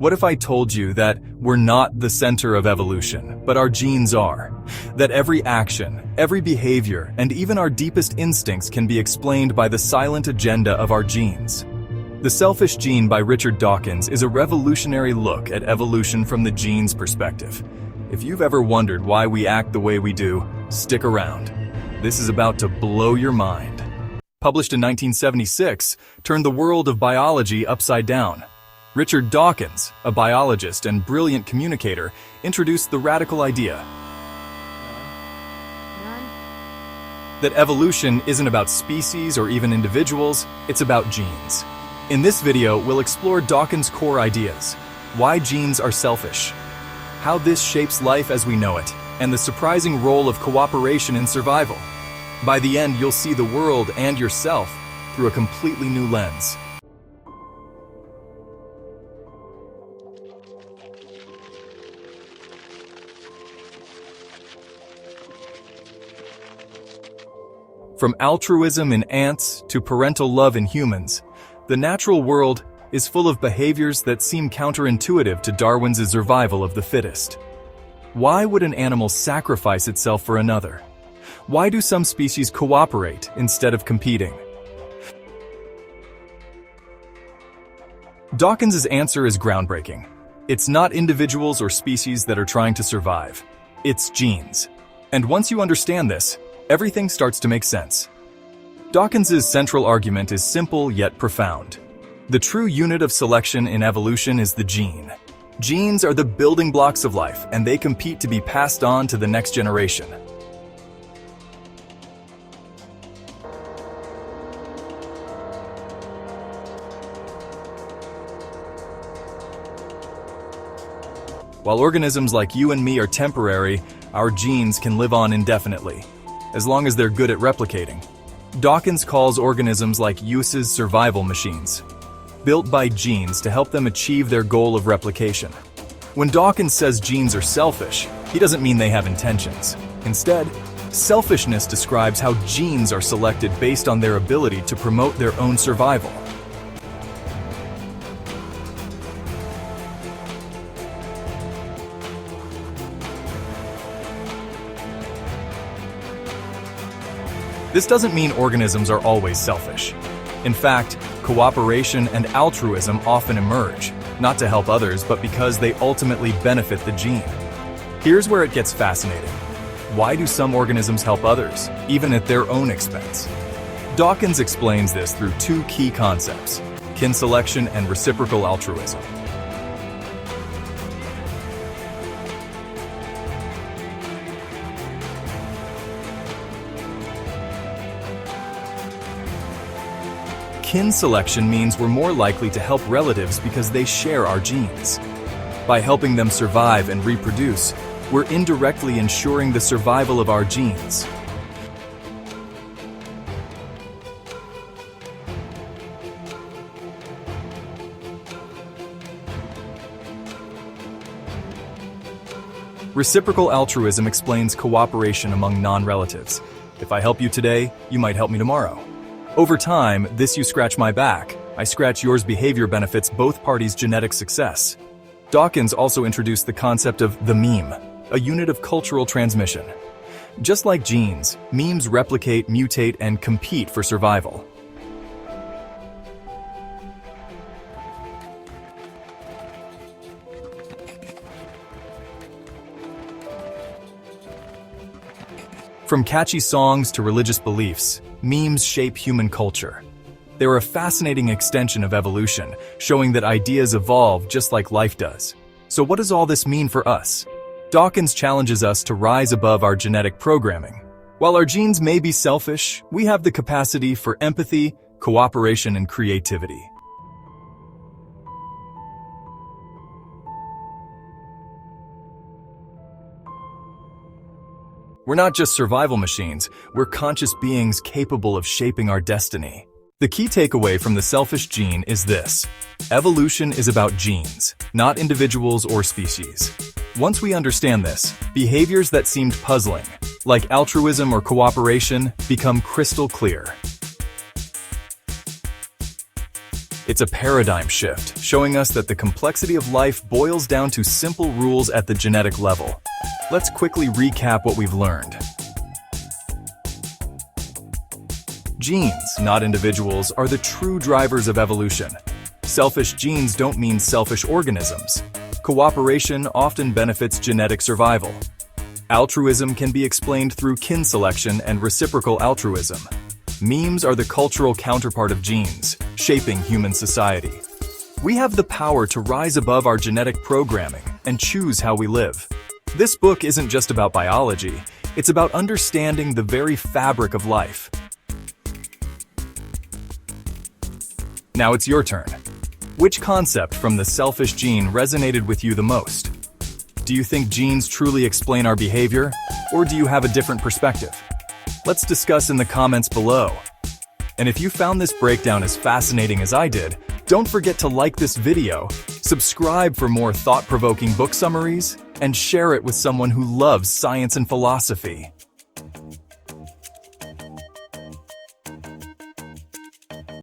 What if I told you that we're not the center of evolution, but our genes are? That every action, every behavior, and even our deepest instincts can be explained by the silent agenda of our genes? The Selfish Gene by Richard Dawkins is a revolutionary look at evolution from the gene's perspective. If you've ever wondered why we act the way we do, stick around. This is about to blow your mind. Published in 1976, turned the world of biology upside down. Richard Dawkins, a biologist and brilliant communicator, introduced the radical idea that evolution isn't about species or even individuals, it's about genes. In this video, we'll explore Dawkins' core ideas, why genes are selfish, how this shapes life as we know it, and the surprising role of cooperation in survival. By the end, you'll see the world and yourself through a completely new lens. From altruism in ants to parental love in humans, the natural world is full of behaviors that seem counterintuitive to Darwin's survival of the fittest. Why would an animal sacrifice itself for another? Why do some species cooperate instead of competing? Dawkins' answer is groundbreaking. It's not individuals or species that are trying to survive. It's genes. And once you understand this, everything starts to make sense. Dawkins' central argument is simple yet profound. The true unit of selection in evolution is the gene. Genes are the building blocks of life, and they compete to be passed on to the next generation. While organisms like you and me are temporary, our genes can live on indefinitely, as long as they're good at replicating. Dawkins calls organisms like uses survival machines, built by genes to help them achieve their goal of replication. When Dawkins says genes are selfish, he doesn't mean they have intentions. Instead, selfishness describes how genes are selected based on their ability to promote their own survival. This doesn't mean organisms are always selfish. In fact, cooperation and altruism often emerge, not to help others, but because they ultimately benefit the gene. Here's where it gets fascinating. Why do some organisms help others, even at their own expense? Dawkins explains this through two key concepts: kin selection and reciprocal altruism. Kin selection means we're more likely to help relatives because they share our genes. By helping them survive and reproduce, we're indirectly ensuring the survival of our genes. Reciprocal altruism explains cooperation among non-relatives. If I help you today, you might help me tomorrow. Over time, this you scratch my back, I scratch yours behavior benefits both parties' genetic success. Dawkins also introduced the concept of the meme, a unit of cultural transmission. Just like genes, memes replicate, mutate, and compete for survival. From catchy songs to religious beliefs, memes shape human culture. They're a fascinating extension of evolution, showing that ideas evolve just like life does. So what does all this mean for us? Dawkins challenges us to rise above our genetic programming. While our genes may be selfish, we have the capacity for empathy, cooperation, and creativity. We're not just survival machines, we're conscious beings capable of shaping our destiny. The key takeaway from the selfish gene is this: evolution is about genes, not individuals or species. Once we understand this, behaviors that seemed puzzling, like altruism or cooperation, become crystal clear. It's a paradigm shift, showing us that the complexity of life boils down to simple rules at the genetic level. Let's quickly recap what we've learned. Genes, not individuals, are the true drivers of evolution. Selfish genes don't mean selfish organisms. Cooperation often benefits genetic survival. Altruism can be explained through kin selection and reciprocal altruism. Memes are the cultural counterpart of genes, shaping human society. We have the power to rise above our genetic programming and choose how we live. This book isn't just about biology, it's about understanding the very fabric of life. Now it's your turn. Which concept from the selfish gene resonated with you the most? Do you think genes truly explain our behavior, or do you have a different perspective? Let's discuss in the comments below. And if you found this breakdown as fascinating as I did, don't forget to like this video, subscribe for more thought-provoking book summaries, and share it with someone who loves science and philosophy.